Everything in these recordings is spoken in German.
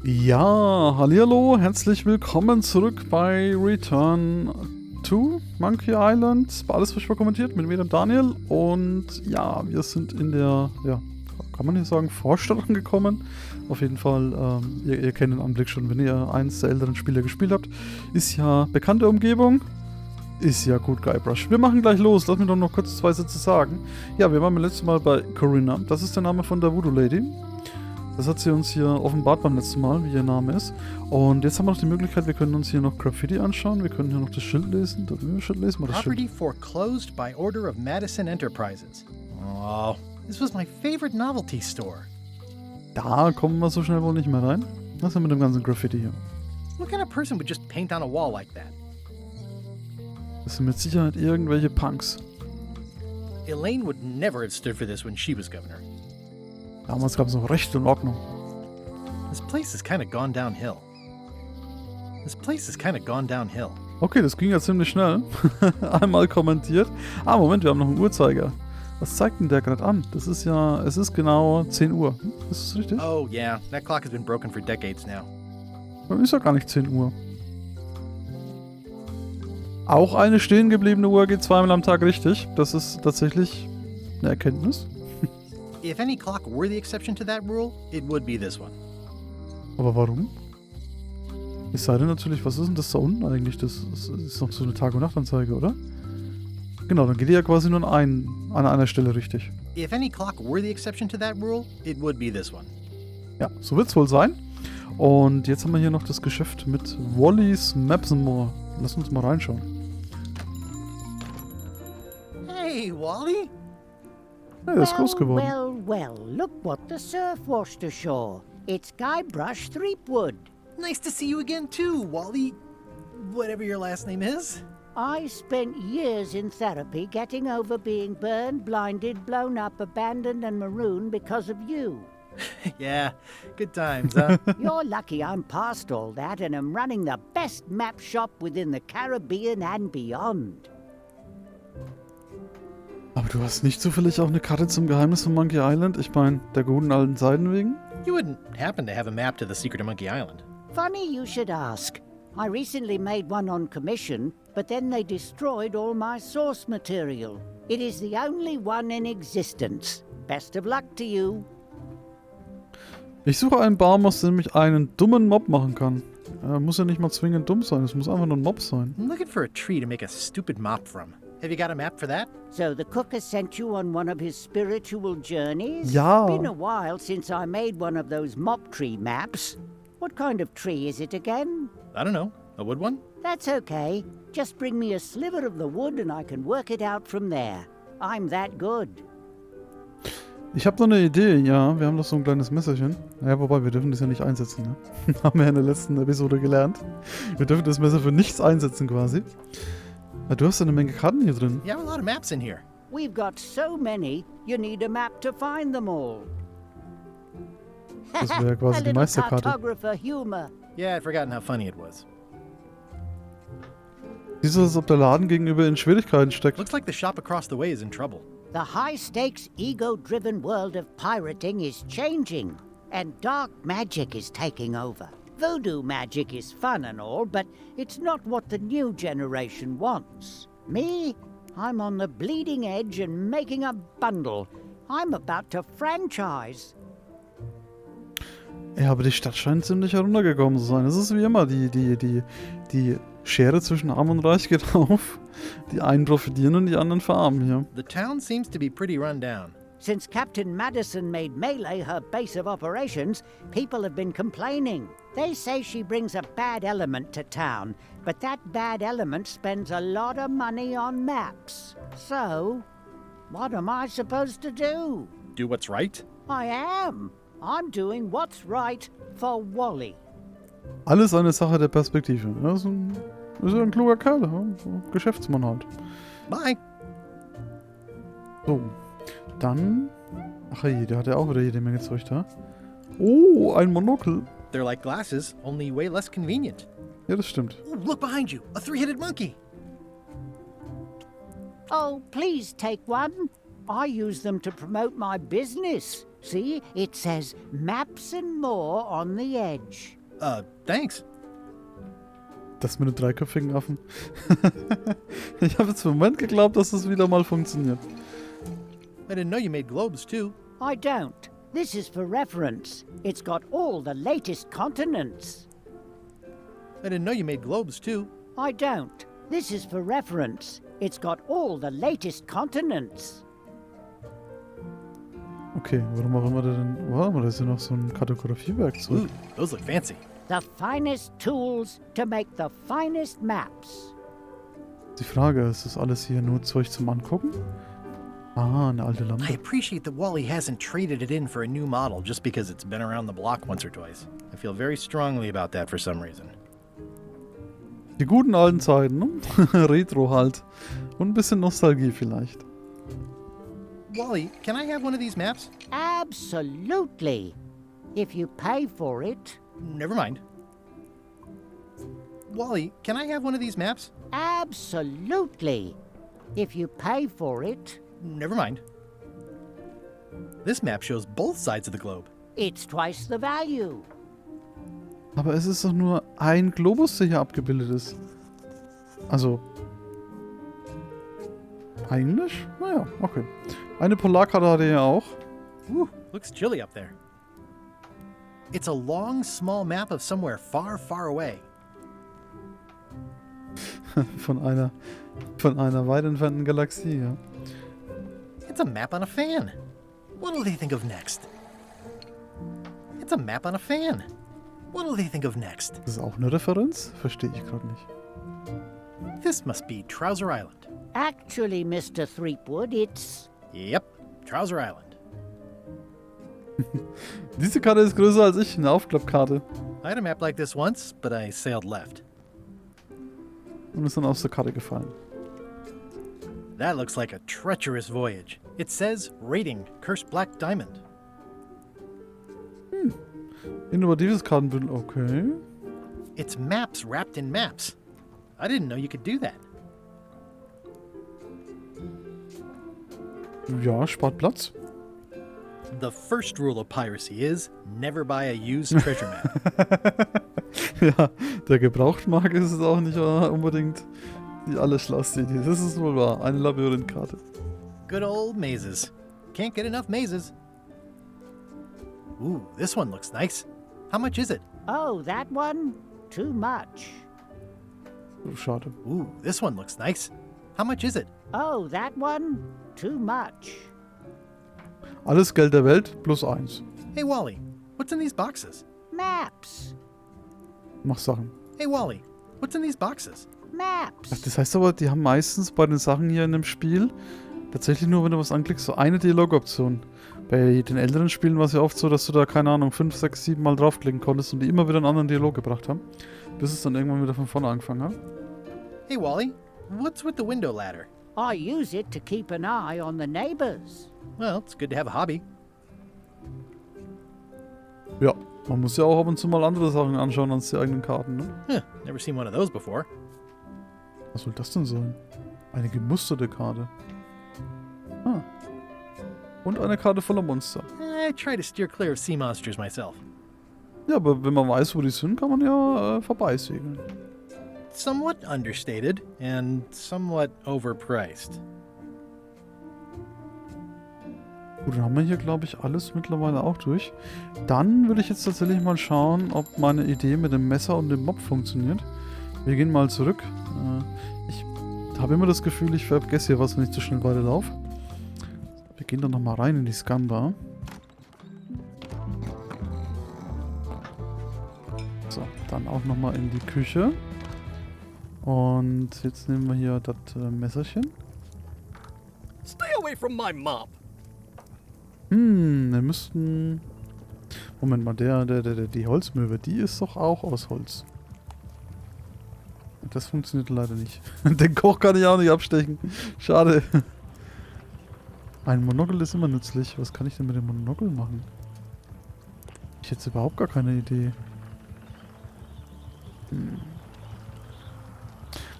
Ja, hallihallo, herzlich willkommen zurück bei Return to Monkey Island, bei Alles.Furchtbar.Kommentiert mit mir, dem Daniel. Und ja, wir sind in der, ja, kann man hier sagen, Vorstadt angekommen. Auf jeden Fall, ihr kennt den Anblick schon, wenn ihr eins der älteren Spiele gespielt habt. Ist ja bekannte Umgebung. Ist ja gut, Guybrush. Wir machen gleich los. Lass mich doch noch kurz 2 Sätze sagen. Ja, wir waren beim letzten Mal bei Corinna. Das ist der Name von der Voodoo Lady. Das hat sie uns hier offenbart beim letzten Mal, wie ihr Name ist. Und jetzt haben wir noch die Möglichkeit, wir können uns hier noch Graffiti anschauen. Wir können hier noch das Schild lesen. Dürfen wir das Schild lesen? Das Property Schild. foreclosed by order of Madison Enterprises. Oh, this was my favorite novelty store. Da kommen wir so schnell wohl nicht mehr rein. Was ist denn mit dem ganzen Graffiti hier? What kind of person would just paint on a wall like that? Das sind mit Sicherheit irgendwelche Punks. Elaine would never have stood for this when she was governor. Damals gab es noch Recht und Ordnung. This place has kind of gone downhill. Okay, das ging ja ziemlich schnell. Einmal kommentiert. Ah, Moment, wir haben noch einen Uhrzeiger. Was zeigt denn der gerade an? Das ist ja, es ist genau 10 Uhr. Ist das richtig? Oh yeah, that clock has been broken for decades now. Ist ja gar nicht 10 Uhr. Auch eine stehen gebliebene Uhr geht zweimal am Tag richtig. Das ist tatsächlich eine Erkenntnis. If any clock were the exception to that rule, it would be this one. Aber warum? Es sei denn natürlich, was ist denn das da unten eigentlich? Das ist noch so eine Tag- und Nachtanzeige, oder? Genau, dann geht die ja quasi nur an einer Stelle richtig. If any clock were the exception to that rule, it would be this one. Ja, so wird es wohl sein. Und jetzt haben wir hier noch das Geschäft mit Wally's Maps and More. Lass uns mal reinschauen. Hey, Wally! Ja, der ist groß geworden. Well, look what the surf washed ashore. It's Guybrush Threepwood. Nice to see you again too, Wally. Whatever your last name is. I spent years in therapy getting over being burned, blinded, blown up, abandoned and marooned because of you. Yeah, good times, huh? You're lucky I'm past all that and am running the best map shop within the Caribbean and beyond. Aber du hast nicht zufällig auch eine Karte zum Geheimnis von Monkey Island? Ich meine, der guten alten Zeiten wegen? You wouldn't happen to have a map to the secret of Monkey Island. Funny you should ask. I recently made one on commission, but then they destroyed all my source material. It is the only one in existence. Best of luck to you. Ich suche einen Baum, aus dem ich einen dummen Mob machen kann. Muss ja nicht mal zwingend dumm sein, es muss einfach nur ein Mob sein. I'm looking for a tree to make a stupid mop from. Have you got a map for that? So the cook has sent you on one of his spiritual journeys? Ja. Been a while since I made one of those mop tree maps. What kind of tree is it again? I don't know. A wood one? That's okay. Just bring me a sliver of the wood and I can work it out from there. I'm that good. Ich habe noch eine Idee, ja. Wir haben doch so ein kleines Messerchen. Naja, wobei, wir dürfen das ja nicht einsetzen, ne? Haben wir ja in der letzten Episode gelernt. Wir dürfen das Messer für nichts einsetzen, quasi. Ja, du hast ja eine Menge Karten hier drin. You have a lot of maps in here. We've got so many, you need a map to find them all. Das wäre ja quasi A die little Meisterkarte. cartographer humor. Yeah, I'd forgotten how funny it was. Siehst du, als ob der Laden gegenüber in Schwierigkeiten steckt. Looks like the shop across the way is in trouble. The high-stakes, ego-driven world of pirating is changing, and dark magic is taking over. Voodoo magic is fun and all, but it's not what the new generation wants. Me? I'm on the bleeding edge and making a bundle. I'm about to franchise. Ja, aber die Stadt scheint ziemlich heruntergekommen zu sein. Das ist wie immer, die Schere zwischen Arm und Reich geht auf. Die einen profitieren und die anderen verarmen hier. The town seems to be pretty run down. Since Captain Madison made Melee her base of operations, people have been complaining. They say she brings a bad element to town, but that bad element spends a lot of money on maps. So, what am I supposed to do? Do what's right? I am. I'm doing what's right for Wally. Alles eine Sache der Perspektive. Das ist ein kluger Kerl, ja? So Geschäftsmann halt. Bye. So, dann... Ach je, der hat ja auch wieder jede Menge Zeug da. Oh, ein Monokel. They're like glasses, only way less convenient. Ja, das stimmt. Oh, look behind you, a three-headed monkey. Oh, please take one. I use them to promote my business. See, it says maps and more on the edge. Thanks. Das mit den dreiköpfigen Affen. Ich habe jetzt für einen Moment geglaubt, dass das wieder mal funktioniert. I didn't know you made globes, too. I don't. This is for reference. It's got all the latest continents. I didn't know you made globes, too. I don't. This is for reference. It's got all the latest continents. Okay, warum auch immer der denn... Wow, da ist ja noch so ein Kartografiewerkzeug. Ooh, those look fancy. The finest tools to make the finest maps. Die Frage, ist das alles hier nur Zeug zum Angucken? Ah, eine alte I Lampe. appreciate that Wally hasn't traded it in for a new model just because it's been around the block once or twice. I feel very strongly about that for some reason. Die guten alten Zeiten, ne? Retro halt. Und ein bisschen Nostalgie vielleicht. Wally, can I have one of these maps? Absolutely. If you pay for it. Never mind. Wally, can I have one of these maps? Absolutely. If you pay for it. Never mind. This map shows both sides of the globe. It's twice the value. Aber es ist doch nur ein Globus, der hier abgebildet ist. Also... Eigentlich? Naja, okay. Eine Polarkarte hat er ja auch. Looks chilly up there. It's a long, small map of somewhere far, far away. Von einer weit entfernten Galaxie, ja. It's a map on a fan. What'll they think of next? It's a map on a fan. What'll they think of next? Das ist auch eine Referenz? Verstehe ich gerade nicht. This must be Trouser Island. Actually, Mr. Threepwood, it's... Yep, Trouser Island. Diese Karte ist größer als ich, eine Aufklappkarte. I had a map like this once, but I sailed left. Und ist dann aus der Karte gefallen. That looks like a treacherous voyage. It says, rating, cursed black diamond. Innovatives Kartenbündel, okay. It's maps wrapped in maps. I didn't know you could do that. Ja, spart Platz. The first rule of piracy is, never buy a used treasure map. Ja, der Gebrauchtmarkt ist es auch nicht unbedingt die allerschlauste Idee. Das ist wohl wahr. Eine Labyrinthkarte. Good old mazes. Can't get enough mazes. Ooh, this one looks nice. How much is it? Oh, that one? Too much. Oh, schade. Ooh, this one looks nice. How much is it? Oh, that one? Too much. Alles Geld der Welt plus 1. Hey, Wally, what's in these boxes? Maps. Mach Sachen. Hey, Wally, what's in these boxes? Maps. Ach, das heißt aber, die haben meistens bei den Sachen hier in dem Spiel tatsächlich nur, wenn du was anklickst, so eine Dialogoption. Bei den älteren Spielen war es ja oft so, dass du da, keine Ahnung, 5, 6, 7 Mal draufklicken konntest und die immer wieder einen anderen Dialog gebracht haben. Bis es dann irgendwann wieder von vorne angefangen hat. Hey, Wally, what's with the window ladder? I use it to keep an eye on the neighbors. Well, it's good to have a hobby. Ja, man muss ja auch ab und zu mal andere Sachen anschauen als die eigenen Karten, ne? Never seen one of those before. Was soll das denn sein? Eine gemusterte Karte. Ah. Und eine Karte voller Monster. I try to steer clear of sea monsters myself. Ja, aber wenn man weiß, wo die sind, kann man ja vorbeisegeln. Somewhat understated and somewhat overpriced. Gut, dann haben wir hier, glaube ich, alles mittlerweile auch durch. Dann würde ich jetzt tatsächlich mal schauen, ob meine Idee mit dem Messer und dem Mob funktioniert. Wir gehen mal zurück. Ich habe immer das Gefühl, ich vergesse hier was, wenn ich zu schnell weiterlaufe. Wir gehen dann nochmal rein in die Scanbar. So, dann auch nochmal in die Küche. Und jetzt nehmen wir hier das Messerchen. Stay away from my mop. Wir müssten... Moment mal, die Holzmöwe, die ist doch auch aus Holz. Das funktioniert leider nicht. Den Koch kann ich auch nicht abstechen. Schade. Ein Monokel ist immer nützlich. Was kann ich denn mit dem Monokel machen? Ich hätte jetzt überhaupt gar keine Idee.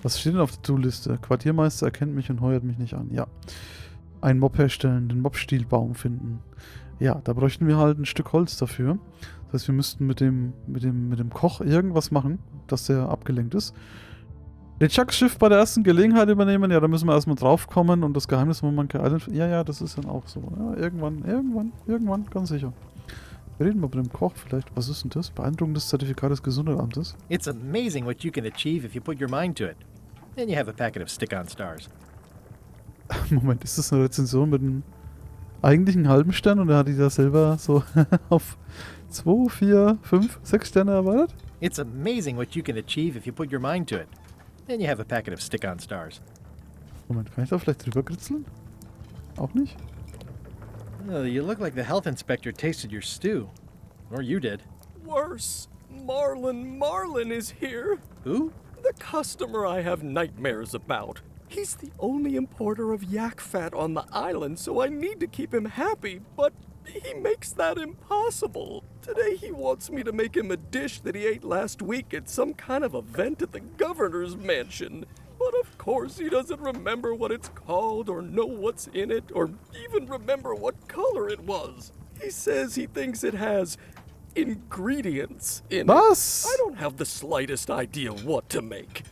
Was steht denn auf der To-Liste? Quartiermeister erkennt mich und heuert mich nicht an. Ja. Ein Mob herstellen, den Mob-Stilbaum finden. Ja, da bräuchten wir halt ein Stück Holz dafür. Das heißt, wir müssten mit dem Koch irgendwas machen, dass der abgelenkt ist. Den Chucks Schiff bei der ersten Gelegenheit übernehmen, ja, da müssen wir erstmal draufkommen und das Geheimnis von Monkey Island. Ja, das ist dann auch so. Ja, irgendwann, ganz sicher. Wir reden mal mit dem Koch vielleicht. Was ist denn das? Beeindruckendes Zertifikat des Gesundheitsamtes. It's amazing what you can achieve if you put your mind to it. Then you have a packet of stick-on stars. Moment, ist das eine Rezension mit einem eigentlichen halben Stern und er hat die da selber so auf 2, 4, 5, 6 Sterne erweitert? It's amazing what you can achieve if you put your mind to it. Then you have a packet of stick-on stars. Moment, kann ich da vielleicht drüber kritzeln? Auch nicht? Oh, you look like the health inspector tasted your stew. Or you did. Worse. Marlin is here. Who? The customer I have nightmares about. He's the only importer of yak fat on the island, so I need to keep him happy, but he makes that impossible. Today he wants me to make him a dish that he ate last week at some kind of event at the governor's mansion. But of course he doesn't remember what it's called or know what's in it or even remember what color it was. He says he thinks it has ingredients in Was? it. I don't have the slightest idea what to make.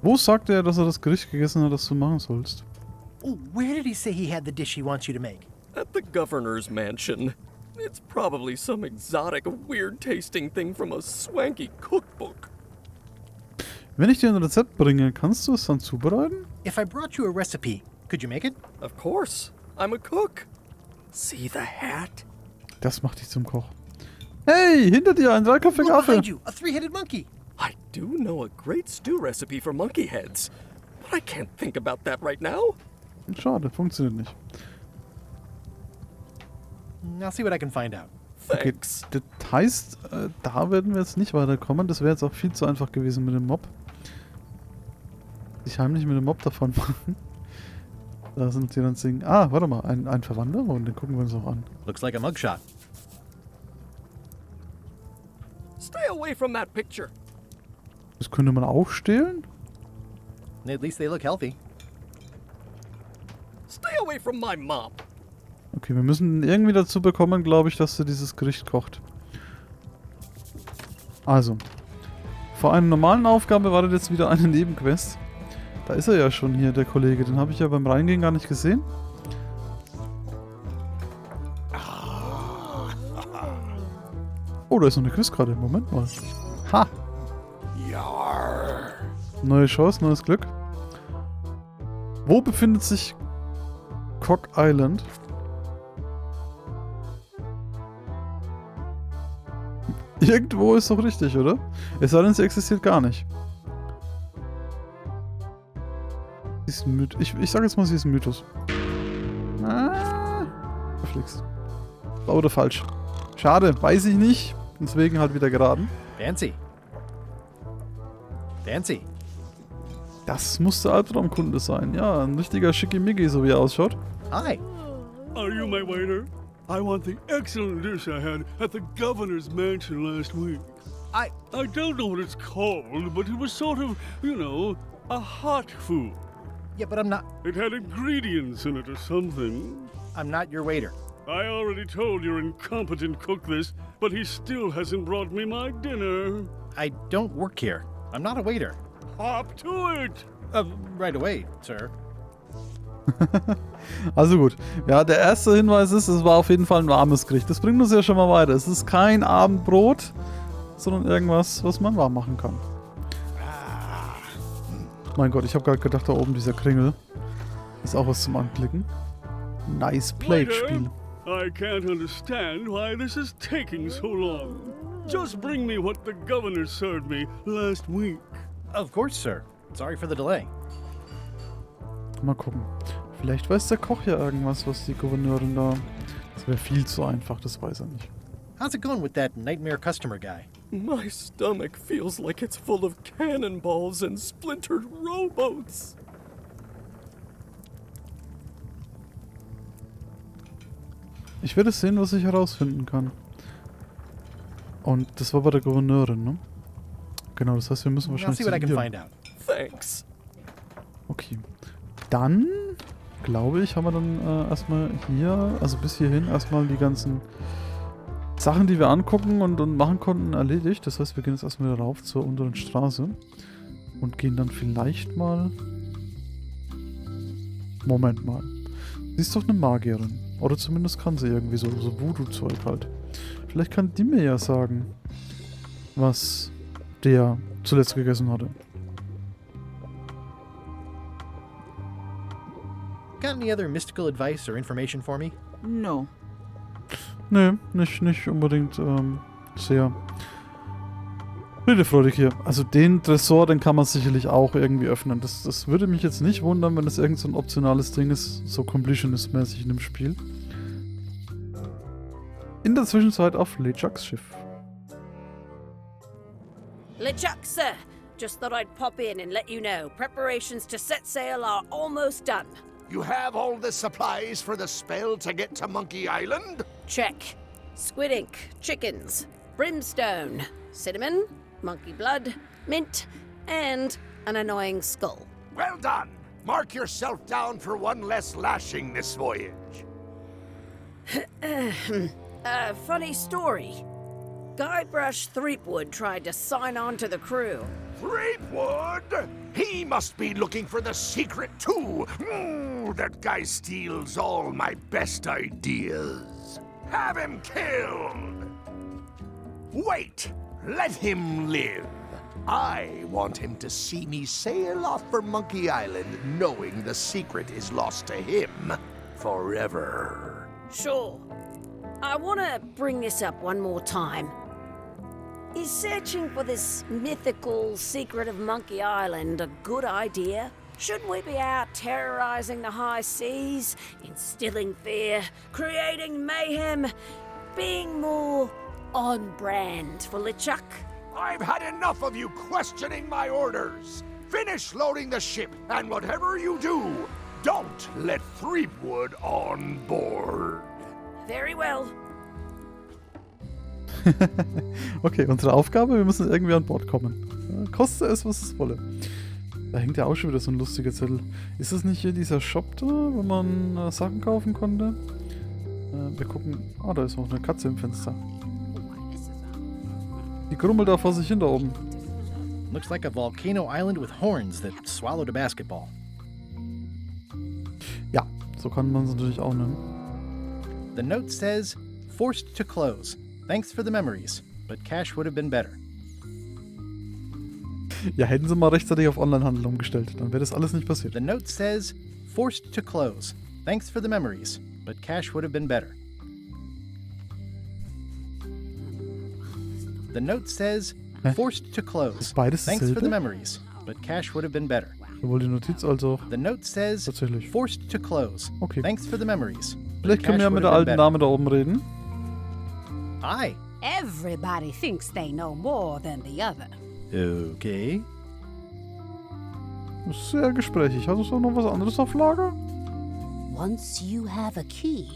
Wo sagt er, dass er das Gericht gegessen hat, das du machen sollst? Oh, where did he say he had the dish he wants you to make? At the governor's mansion. It's probably some exotic, weird-tasting thing from a swanky cookbook. Wenn ich dir ein Rezept bringe, kannst du es dann zubereiten? If I brought you a recipe, could you make it? Of course. I'm a cook. See the hat? Das macht dich zum Koch. Hey, hinter dir ein dreiköpfiger Look Affe. behind you, a three-headed monkey. I do know a great stew recipe for monkey heads, but I can't think about that right now. Schade, funktioniert nicht. I'll see what I can find out. Okay, Thanks. das heißt, da werden wir jetzt nicht weiterkommen. Das wäre jetzt auch viel zu einfach gewesen mit dem Mob. Sich heimlich mit dem Mob davon machen. Da sind die dann singen. Ah, warte mal, ein Verwandter? Und den gucken wir uns auch an. Looks like a mugshot. Stay away from that picture. Das könnte man auch stehlen? At least they look healthy. Stay away from my mom. Okay, wir müssen ihn irgendwie dazu bekommen, glaube ich, dass er dieses Gericht kocht. Also, vor einer normalen Aufgabe wartet jetzt wieder eine Nebenquest. Da ist er ja schon hier, der Kollege. Den habe ich ja beim Reingehen gar nicht gesehen. Oh, da ist noch eine Quizkarte. Moment mal. Ha! Neue Chance, neues Glück. Wo befindet sich Cock Island? Irgendwo ist doch richtig, oder? Es sei denn, sie existiert gar nicht. Sie ist ein ich sag jetzt mal, sie ist ein Mythos. Verflixt. Wahr oder falsch? Schade, weiß ich nicht. Deswegen halt wieder geraten. Fancy. Fancy. Das musste Albtraumkunde sein. Ja, ein richtiger Schickimicki, so wie er ausschaut. Hi. Are you my waiter? I want the excellent dish I had at the governor's mansion last week. I don't know what it's called, but it was sort of, you know, a hot food. Yeah, but I'm not It had ingredients in it or something. your waiter. I already told your incompetent cook this, but he still hasn't brought me my dinner. I don't work here. I'm not a waiter. Hop to it! Right away, sir. Also gut. Ja, der erste Hinweis ist, es war auf jeden Fall ein warmes Gericht. Das bringt uns ja schon mal weiter. Es ist kein Abendbrot, sondern irgendwas, was man warm machen kann. Mein Gott, ich habe gerade gedacht, da oben dieser Kringel ist auch was zum Anklicken. Nice Plate Spiel. I can't understand why this is taking so long. Just bring me what the governor served me last week. Of course, sir. Sorry for the delay. Mal gucken. Vielleicht weiß der Koch ja irgendwas, was die Gouverneurin da... Das wäre viel zu einfach, das weiß er nicht. How's it going with that nightmare customer guy? My stomach feels like it's full of cannonballs and splintered rowboats. Ich werde sehen, was ich herausfinden kann. Und das war bei der Gouverneurin, ne? Genau, das heißt, wir müssen I'll wahrscheinlich see what I can zu ihr. find out. Thanks. Okay. Dann glaube ich, haben wir dann erstmal hier, also bis hierhin erstmal die ganzen Sachen, die wir angucken und machen konnten, erledigt. Das heißt, wir gehen jetzt erstmal wieder rauf zur unteren Straße und gehen dann vielleicht mal... Moment mal. Sie ist doch eine Magierin. Oder zumindest kann sie irgendwie so Voodoo-Zeug halt. Vielleicht kann die mir ja sagen, was der zuletzt gegessen hatte. Got any other mystical advice or information for me? No. Nee, nicht unbedingt sehr redefreudig hier. Also den Tresor, den kann man sicherlich auch irgendwie öffnen. Das würde mich jetzt nicht wundern, wenn das irgend so ein optionales Ding ist, so Completionist-mäßig in dem Spiel. In der Zwischenzeit auf LeChucks Schiff. LeChuck, sir. Just thought I'd pop in and let you know preparations to set sail are almost done. You have all the supplies for the spell to get to Monkey Island? Check. Squid ink, chickens, brimstone, cinnamon, monkey blood, mint, and an annoying skull. Well done! Mark yourself down for one less lashing this voyage. Funny story. Guybrush Threepwood tried to sign on to the crew. Threepwood? He must be looking for the secret too. That guy steals all my best ideas. Have him killed. Wait, let him live. I want him to see me sail off for Monkey Island knowing the secret is lost to him forever. Sure. I want to bring this up one more time. Is searching for this mythical secret of Monkey Island a good idea? Shouldn't we be out terrorizing the high seas, instilling fear, creating mayhem, being more on brand for LeChuck? I've had enough of you questioning my orders. Finish loading the ship, and whatever you do, don't let Threepwood on board. Very well. Okay, unsere Aufgabe, wir müssen irgendwie an Bord kommen. Koste es, was es wolle. Da hängt ja auch schon wieder so ein lustiger Zettel. Ist das nicht hier dieser Shop da, wo man Sachen kaufen konnte? Wir gucken... Ah, da ist noch eine Katze im Fenster. Die grummelt da vor sich hin da oben. Looks like a volcano island with horns that swallowed a basketball. Ja, so kann man es natürlich auch nennen. The note says, forced to close. Thanks for the memories, but cash would have been better. Ja, hätten sie mal rechtzeitig auf Onlinehandel umgestellt, dann wäre das alles nicht passiert. The note says, forced to close. Thanks for the memories, but cash would have been better. The note says, forced to close. Ist beides Thanks for the dasselbe? memories, but cash would have been better. Sowohl die Notiz als auch... The note says, Tatsächlich. forced to close. Okay. Thanks for the memories. Vielleicht können wir ja mit der alten Dame da oben reden. Aye. Everybody thinks they know more than the other. Okay. Sehr gesprächig. Hast du auch noch was anderes auf Lager? Once you have a key,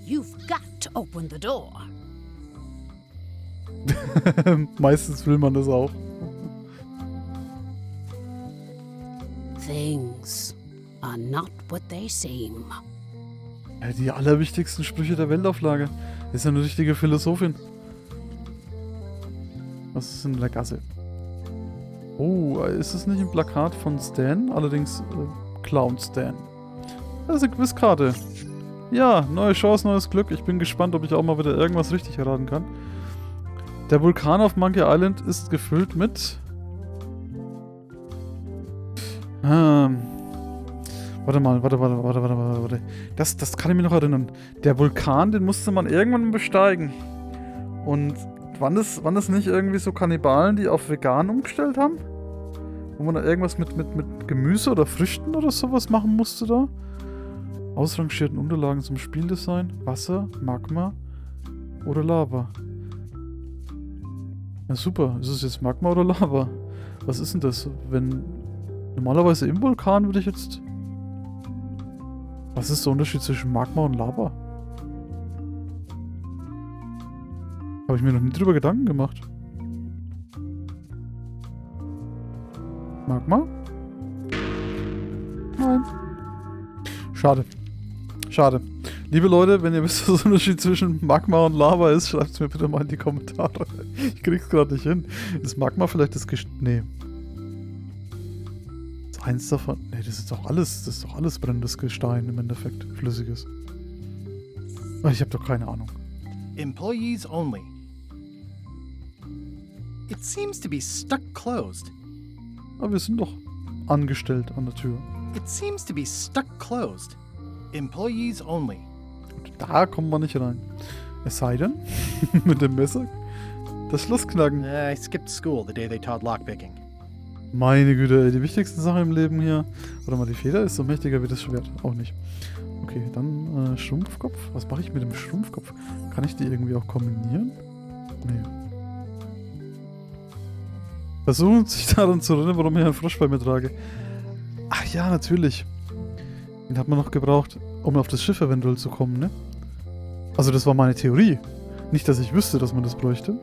you've got to open the door. Meistens will man das auch. Things are not what they seem. Ja, die allerwichtigsten Sprüche der Weltauflage. Ist ja eine richtige Philosophin. Was ist in der Gasse? Oh, ist es nicht ein Plakat von Stan? Allerdings Clown Stan. Das ist eine Quizkarte. Ja, neue Chance, neues Glück. Ich bin gespannt, ob ich auch mal wieder irgendwas richtig erraten kann. Der Vulkan auf Monkey Island ist gefüllt mit... Warte. Das kann ich mir noch erinnern. Der Vulkan, den musste man irgendwann besteigen. Und waren das nicht irgendwie so Kannibalen, die auf vegan umgestellt haben? Wo man da irgendwas mit Gemüse oder Früchten oder sowas machen musste da? Ausrangierten Unterlagen zum Spieldesign, Wasser, Magma oder Lava. Ja super, ist es jetzt Magma oder Lava? Was ist denn das? Wenn normalerweise im Vulkan würde ich jetzt... Was ist der Unterschied zwischen Magma und Lava? Habe ich mir noch nie drüber Gedanken gemacht. Magma? Nein. Schade. Schade. Liebe Leute, wenn ihr wisst, was der Unterschied zwischen Magma und Lava ist, schreibt es mir bitte mal in die Kommentare. Ich krieg's gerade nicht hin. Ist Magma vielleicht das Nee. Ist eins davon. Nee, das ist doch alles brennendes Gestein im Endeffekt. Flüssiges. Ach, ich habe doch keine Ahnung. Employees only. It seems to be stuck closed. Aber wir sind doch angestellt an der Tür. It seems to be stuck closed. Employees only. Und da kommen wir nicht rein. Es sei denn, mit dem Messer das Schloss knacken. I skipped school the day they taught lockpicking. Meine Güte, ey, die wichtigste Sache im Leben hier. Warte mal, die Feder ist so mächtiger wie das Schwert. Auch nicht. Okay, dann Schrumpfkopf. Was mache ich mit dem Schrumpfkopf? Kann ich die irgendwie auch kombinieren? Nee. Versuchen sich daran zu erinnern, warum ich einen Frosch bei mir trage. Ach ja, natürlich. Den hat man noch gebraucht, um auf das Schiff eventuell zu kommen, ne? Also das war meine Theorie. Nicht, dass ich wüsste, dass man das bräuchte.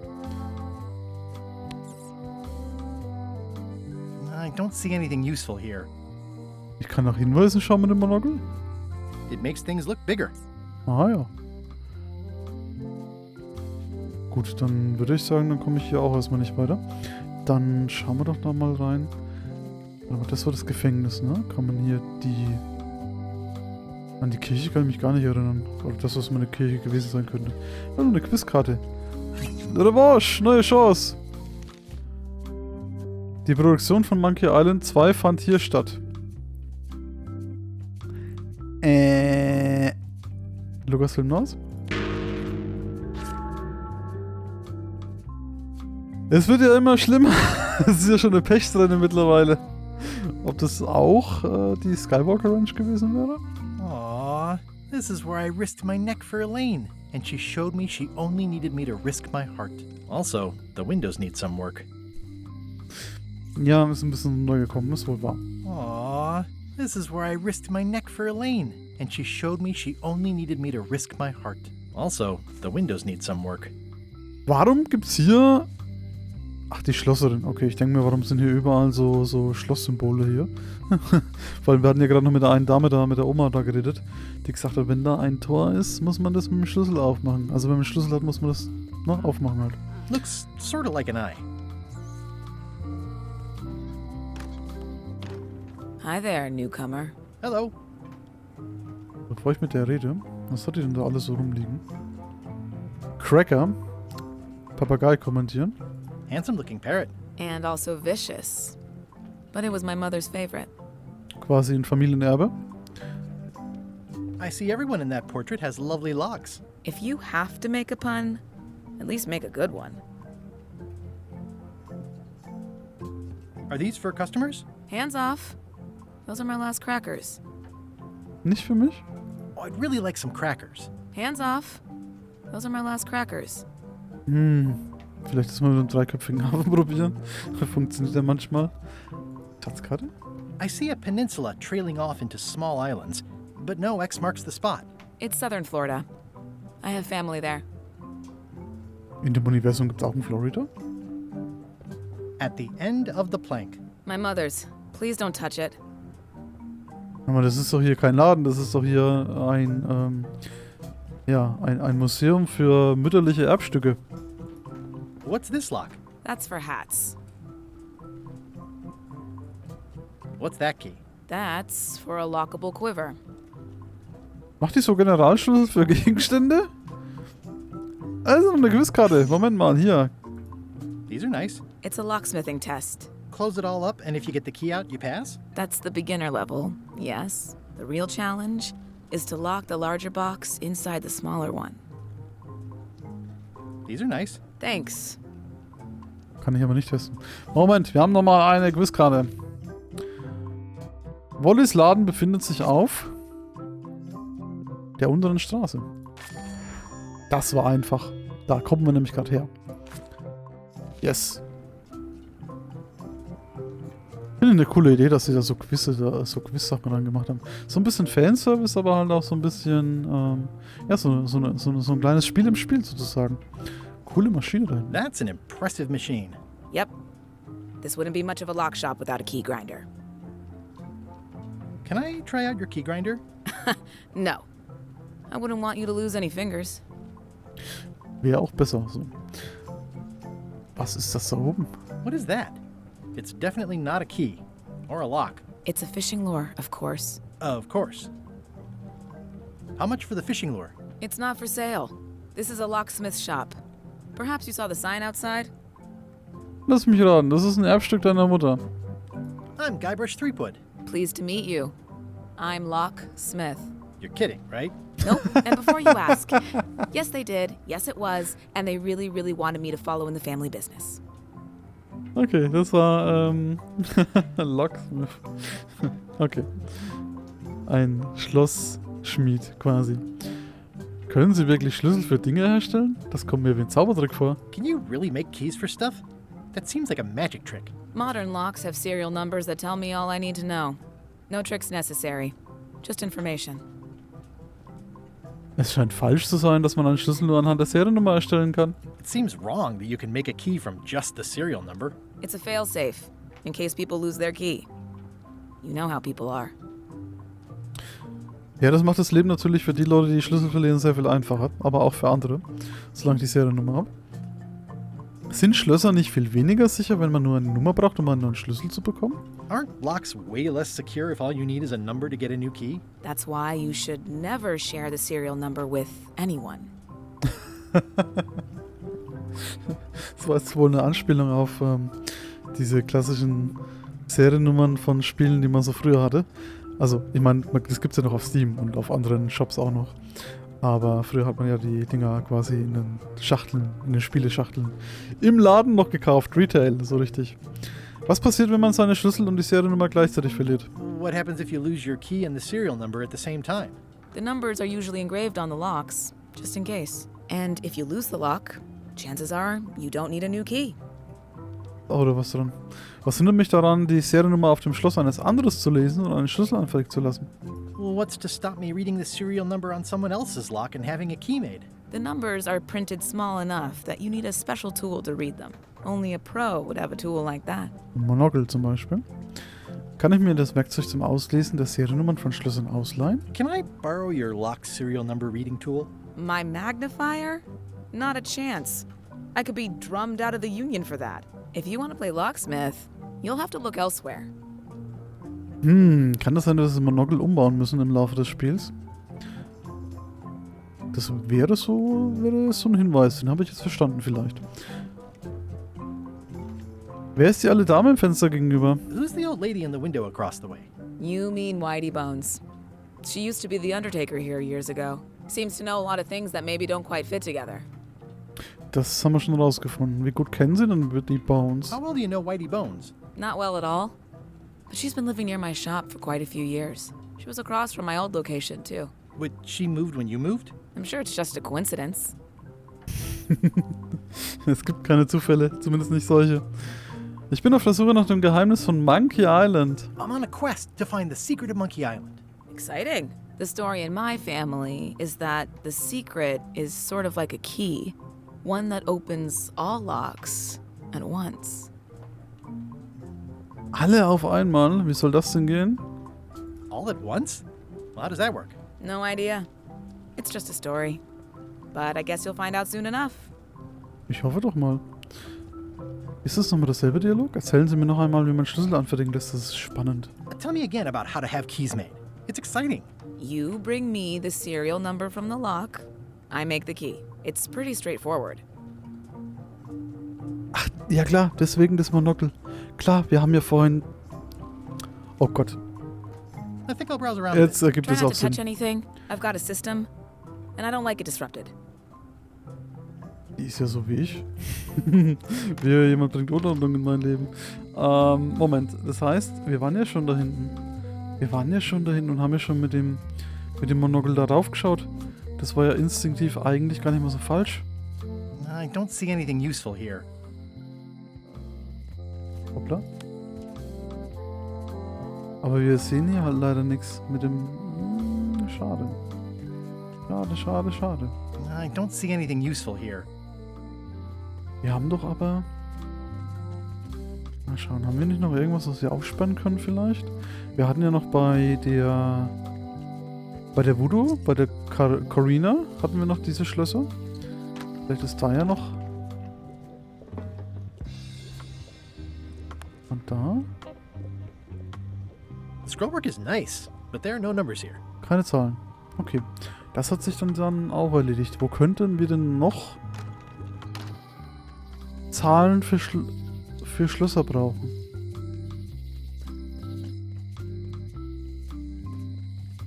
I don't see anything useful here. Ich kann nach Hinweisen schauen mit dem Monokel. It makes things look bigger. Ah ja. Gut, dann würde ich sagen, dann komme ich hier auch erstmal nicht weiter. Dann schauen wir doch da mal rein. Aber das war das Gefängnis, ne? Kann man hier an die Kirche kann ich mich gar nicht erinnern. Oder das, was meine Kirche gewesen sein könnte. Ja, eine Quizkarte. Revanche, neue Chance. Die Produktion von Monkey Island 2 fand hier statt. Lucasfilm North? Es wird ja immer schlimmer. Es ist ja schon eine Pechsträhne mittlerweile. Ob das auch die Skywalker Ranch gewesen wäre? Aww, this is where I risked my neck for Elaine, and she showed me she only needed me to risk my heart. Also, the windows need some work. Ja, ist ein bisschen neu gekommen, ist wohl wahr. Aww, this is where I risked my neck for Elaine, and she showed me she only needed me to risk my heart. Also, the windows need some work. Warum gibt's hier... Ach, die Schlosserin. Okay, ich denke mir, warum sind hier überall so Schlosssymbole hier? Weil wir hatten ja gerade noch mit der einen Dame da, mit der Oma da geredet, die gesagt hat, wenn da ein Tor ist, muss man das mit dem Schlüssel aufmachen. Also wenn man einen Schlüssel hat, muss man das aufmachen halt. Looks sort of like an eye. Hi there, newcomer. Hello. Bevor ich mit der rede, was hat die denn da alles so rumliegen? Cracker. Papagei kommentieren. Handsome looking parrot. And also vicious. But it was my mother's favorite. Quasi ein Familienerbe. I see everyone in that portrait has lovely locks. If you have to make a pun, at least make a good one. Are these for customers? Hands off. Those are my last crackers. Nicht für mich? Oh, I'd really like some crackers. Hands off. Those are my last crackers. Vielleicht das mal mit einem dreiköpfigen Hafen probieren. Funktioniert ja manchmal. Schatzkarte? I see a peninsula trailing off into small islands, but no X marks the spot. It's southern Florida. I have family there. In dem Universum gibt es auch in Florida? At the end of the plank. My mother's. Please don't touch it. Aber das ist doch hier kein Laden, das ist doch hier ein Museum für mütterliche Erbstücke. What's this lock? That's for hats. What's that key? That's for a lockable quiver. Macht die so Generalschlüssel für Gegenstände? Also eine Quizkarte. Moment mal, hier. These are nice. It's a locksmithing test. Close it all up, and if you get the key out, you pass? That's the beginner level, yes. The real challenge is to lock the larger box inside the smaller one. These are nice. Thanks. Kann ich aber nicht testen. Moment, wir haben nochmal eine Quizkarte. Wollys Laden befindet sich auf der unteren Straße. Das war einfach. Da kommen wir nämlich gerade her. Yes. Finde eine coole Idee, dass sie da so Quiz-Sachen dran gemacht haben. So ein bisschen Fanservice, aber halt auch so ein bisschen, so ein kleines Spiel im Spiel sozusagen. Coole Maschine da hinten. That's an impressive machine. Yep. This wouldn't be much of a lock shop without a key grinder. Can I try out your key grinder? No. I wouldn't want you to lose any fingers. Wäre auch besser so. Was ist das da oben? What is that? It's definitely not a key. Or a lock. It's a fishing lure, of course. Of course. How much for the fishing lure? It's not for sale. This is a locksmith shop. Perhaps you saw the sign outside? Lass mich raten, das ist ein Erbstück deiner Mutter. I'm Guybrush Threepwood. Pleased to meet you. I'm Locksmith. You're kidding, right? Nope, and before you ask, yes they did, yes it was, and they really, really wanted me to follow in the family business. Okay, das war Locksmith. Okay. Ein Schlossschmied quasi. Können Sie wirklich Schlüssel für Dinge herstellen? Das kommt mir wie ein Zaubertrick vor. Can you really make keys for stuff? That seems like a magic trick. Modern locks have serial numbers that tell me all I need to know. No tricks necessary. Just information. Es scheint falsch zu sein, dass man einen Schlüssel nur anhand der Seriennummer erstellen kann. It seems wrong that you can make a key from just the serial number. It's a failsafe, in case people lose their key. You know how people are. Ja, das macht das Leben natürlich für die Leute, die Schlüssel verlieren, sehr viel einfacher. Aber auch für andere, solange ich die Seriennummer habe. Sind Schlösser nicht viel weniger sicher, wenn man nur eine Nummer braucht, um einen neuen Schlüssel zu bekommen? Aren't locks way less secure if all you need is a number to get a new key? That's why you should never share the serial number with anyone. Das war jetzt wohl eine Anspielung auf diese klassischen Seriennummern von Spielen, die man so früher hatte. Also, ich meine, das gibt es ja noch auf Steam und auf anderen Shops auch noch. Aber früher hat man ja die Dinger quasi in den Schachteln, in den Spieleschachteln im Laden noch gekauft. Retail, so richtig. Was passiert, wenn man seine Schlüssel und die Seriennummer gleichzeitig verliert? What happens if you lose your key and the serial number at the same time? The numbers are usually engraved on the locks, just in case. And if you lose the lock, chances are you don't need a new key. Oder was dran? Was hindert mich daran, die Seriennummer auf dem Schloss eines anderen zu lesen und einen Schlüssel anfertigen zu lassen? Well, what's to stop me reading the serial number on someone else's lock and having a key made? The numbers are printed small enough that you need a special tool to read them. Only a pro would have a tool like that. Ein Monokel zum Beispiel. Kann ich mir das Werkzeug zum Auslesen der Seriennummern von Schlössern ausleihen? Can I borrow your lock serial number reading tool? My magnifier? Not a chance. I could be drummed out of the union for that. If you want to play locksmith, you'll have to look elsewhere. Kann das sein, dass wir das Monokel umbauen müssen im Laufe des Spiels? Das wäre so ein Hinweis, den habe ich jetzt verstanden vielleicht. Wer ist die alte Dame im Fenster gegenüber? Who's the old lady in the window across the way? You mean Whitey Bones. She used to be the Undertaker here years ago. Seems to know a lot of things that maybe don't quite fit together. Das haben wir schon rausgefunden. Wie gut kennen Sie denn die Bones? How well do you know Whitey Bones? Not well at all. But she's been living near my shop for quite a few years. She was across from my old location, too. But she moved when you moved? I'm sure it's just a coincidence. Es gibt keine Zufälle, zumindest nicht solche. Ich bin auf der Suche nach dem Geheimnis von Monkey Island. I'm on a quest to find the secret of Monkey Island. Exciting. The story in my family is that the secret is sort of like a key. One that opens all locks at once. Alle auf einmal? Wie soll das denn gehen? All at once? Well, how does that work? No idea. It's just a story. But I guess you'll find out soon enough. Ich hoffe doch mal. Ist das nochmal dasselbe Dialog? Erzählen Sie mir noch einmal, wie man Schlüssel anfertigen lässt. Das ist spannend. Tell me again about how to have keys made. It's exciting. You bring me the serial number from the lock. I make the key. It's pretty straightforward. Ach, ja klar, deswegen das Monokel. Klar, wir haben ja vorhin... Oh Gott. I think I'll browse around. Jetzt ergibt Try es not auch to Sinn. touch anything. I've got a system, and I don't like it disrupted. Die ist ja so wie ich. Wie jemand bringt Unordnung in mein Leben. Moment, das heißt, wir waren ja schon da hinten. Wir waren ja schon da hinten und haben ja schon mit dem Monokel da raufgeschaut. Das war ja instinktiv eigentlich gar nicht mal so falsch. I don't see anything useful here. Hoppla. Aber wir sehen hier halt leider nichts mit dem... Schade. Schade. I don't see anything useful here. Wir haben doch aber... Mal schauen, haben wir nicht noch irgendwas, was wir aufspannen können vielleicht? Wir hatten ja noch bei Bei der Voodoo, bei der Corina hatten wir noch diese Schlösser. Vielleicht ist da ja noch. Und da? The scrollwork is nice, but there are no numbers here. Keine Zahlen. Okay. Das hat sich dann auch erledigt. Wo könnten wir denn noch Zahlen für Schlösser brauchen?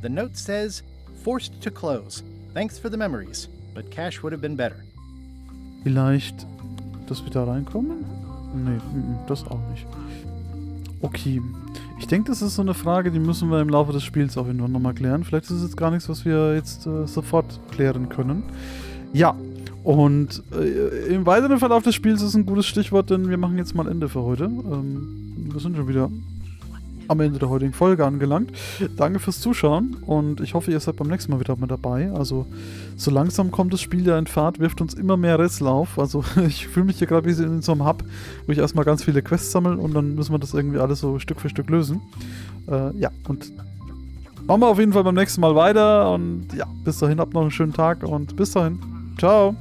The note says, forced to close. Thanks for the memories, but cash would have been better. Vielleicht, dass wir da reinkommen? Nee, das auch nicht. Okay. Ich denke, das ist so eine Frage, die müssen wir im Laufe des Spiels auch irgendwann nochmal klären. Vielleicht ist es jetzt gar nichts, was wir jetzt sofort klären können. Ja, und im weiteren Verlauf des Spiels ist ein gutes Stichwort, denn wir machen jetzt mal Ende für heute. Wir sind schon wieder am Ende der heutigen Folge angelangt. Danke fürs Zuschauen und ich hoffe, ihr seid beim nächsten Mal wieder mit dabei. Also so langsam kommt das Spiel ja in Fahrt, wirft uns immer mehr Rätsel auf. Also ich fühle mich hier gerade wie in so einem Hub, wo ich erstmal ganz viele Quests sammle und dann müssen wir das irgendwie alles so Stück für Stück lösen. Ja, und machen wir auf jeden Fall beim nächsten Mal weiter und ja, bis dahin habt noch einen schönen Tag und bis dahin. Ciao!